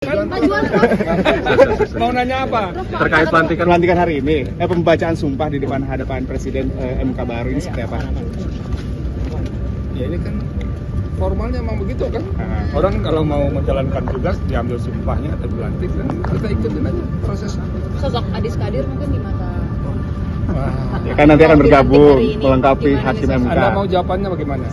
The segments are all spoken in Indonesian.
Pak Juan, Mau nanya apa? Terkait pelantikan hari ini, pembacaan sumpah di hadapan Presiden MK baru ini seperti apa? Ya ini kan formalnya memang begitu kan. Orang kalau mau menjalankan tugas diambil sumpahnya atau dilantik kan kita ikutin aja prosesnya. sosok Adis Kadir mungkin gimana? Ya kan nanti akan bergabung melengkapi hakim MK. Anda mau jawabannya bagaimana?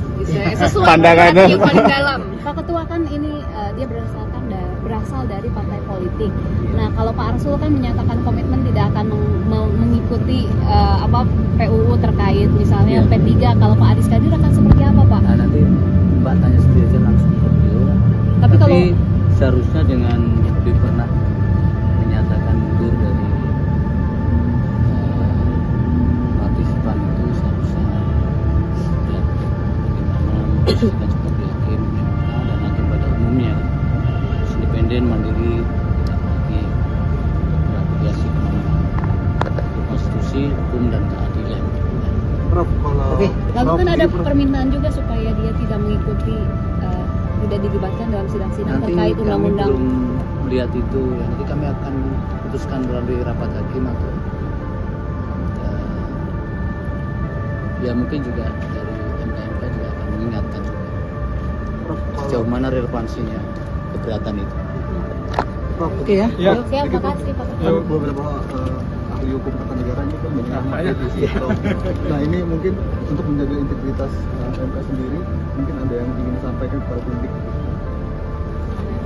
Sesuai Pandangannya yang paling dalam. Pak Ketua kan ini dia berasal dari partai politik. Nah, kalau Pak Arsul kan menyatakan komitmen tidak akan mengikuti PUU terkait misalnya P3. Kalau Pak Adis Kadir akan seperti apa, Pak? Nah, nanti Mbak tanya sendiri aja langsung ke beliau. Tapi kalau seharusnya dengan lebih pernah menyatakan mundur dari partisipan itu seharusnya ya, bagaimana memposisikan sebagai hakim MK dan hakim pada umumnya harus independen, mandiri, tidak lagi berafiliasi kemana-mana, konstitusi, hukum dan keadilan. Prof, kalau lalu kan ada permintaan juga supaya dia tidak mengikuti tidak dilibatkan dalam sidang-sidang Nanti terkait kami undang-undang. belum melihat itu ya, nanti kami akan putuskan melalui rapat hakim atau ya mungkin juga dari MK juga akan mengingatkan sejauh mana relevansinya keberatan itu. Oke ya. Ya. Oke, makasih Pak Ketua. beberapa ahli hukum tata negara ini kan banyak mengkritisi. Nah, ini mungkin untuk menjaga integritas MK sendiri, mungkin ada yang ingin disampaikan kepada publik.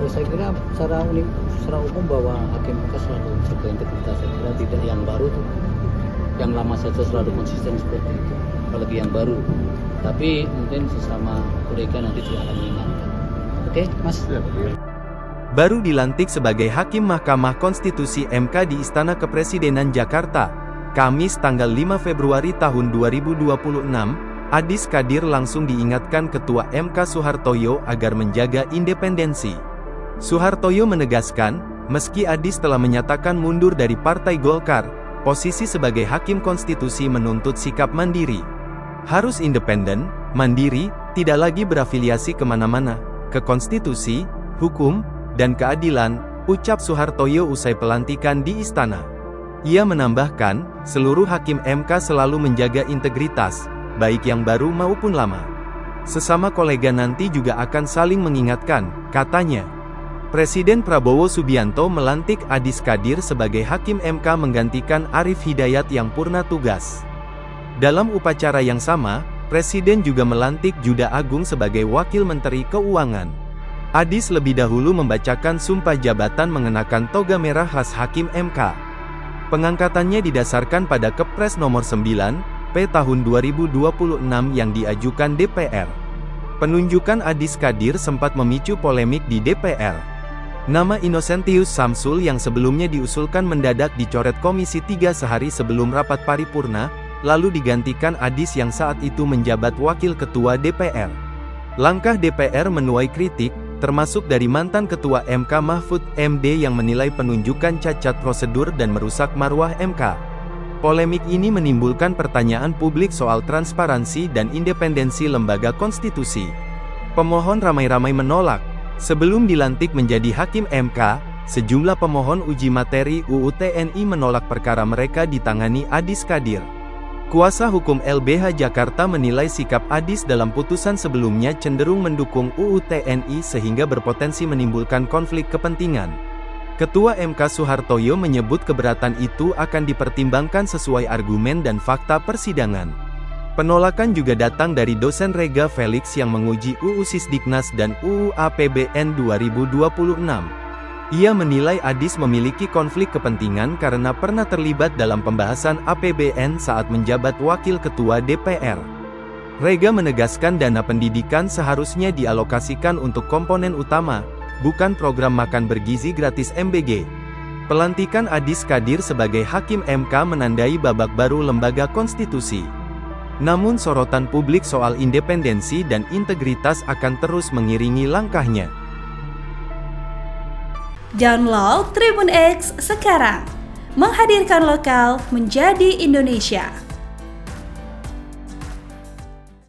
Saya kira secara umum bahwa hakim MK selalu jaga integritas. Saya kira tidak yang baru tuh, yang lama saja selalu konsisten seperti itu, apalagi yang baru. Tapi mungkin sesama kolega nanti juga akan mengingatkan. Oke, Mas. Baru dilantik sebagai Hakim Mahkamah Konstitusi MK di Istana Kepresidenan Jakarta, Kamis tanggal 5 Februari tahun 2026, Adis Kadir langsung diingatkan Ketua MK Soehartoyo agar menjaga independensi. Soehartoyo menegaskan, meski Adis telah menyatakan mundur dari Partai Golkar, posisi sebagai Hakim Konstitusi menuntut sikap mandiri. Harus independen, mandiri, tidak lagi berafiliasi kemana-mana, ke konstitusi, hukum, dan keadilan, ucap Soehartoyo usai pelantikan di istana. Ia menambahkan, seluruh hakim MK selalu menjaga integritas, baik yang baru maupun lama. Sesama kolega nanti juga akan saling mengingatkan, katanya. Presiden Prabowo Subianto melantik Adis Kadir sebagai Hakim MK menggantikan Arief Hidayat yang purna tugas. Dalam upacara yang sama, Presiden juga melantik Juda Agung sebagai Wakil Menteri Keuangan. Adis lebih dahulu membacakan sumpah jabatan mengenakan toga merah khas Hakim MK. Pengangkatannya didasarkan pada Kepres nomor 9, P tahun 2026 yang diajukan DPR. Penunjukan Adis Kadir sempat memicu polemik di DPR. Nama Innocentius Samsul yang sebelumnya diusulkan mendadak dicoret Komisi 3 sehari sebelum rapat paripurna, lalu digantikan Adis yang saat itu menjabat Wakil Ketua DPR. Langkah DPR menuai kritik, termasuk dari mantan Ketua MK Mahfud MD yang menilai penunjukan cacat prosedur dan merusak marwah MK. Polemik ini menimbulkan pertanyaan publik soal transparansi dan independensi lembaga konstitusi. Pemohon ramai-ramai menolak. Sebelum dilantik menjadi Hakim MK, sejumlah pemohon uji materi UU TNI menolak perkara mereka ditangani Adis Kadir. Kuasa hukum LBH Jakarta menilai sikap Adis dalam putusan sebelumnya cenderung mendukung UU TNI sehingga berpotensi menimbulkan konflik kepentingan. Ketua MK Soehartoyo menyebut keberatan itu akan dipertimbangkan sesuai argumen dan fakta persidangan. Penolakan juga datang dari dosen Rega Felix yang menguji UU Sisdiknas dan UU APBN 2026. Ia menilai Adis memiliki konflik kepentingan karena pernah terlibat dalam pembahasan APBN saat menjabat Wakil Ketua DPR. Rega menegaskan dana pendidikan seharusnya dialokasikan untuk komponen utama, bukan program makan bergizi gratis MBG. Pelantikan Adis Kadir sebagai Hakim MK menandai babak baru lembaga konstitusi. Namun sorotan publik soal independensi dan integritas akan terus mengiringi langkahnya. Download Tribun X sekarang, menghadirkan lokal menjadi Indonesia.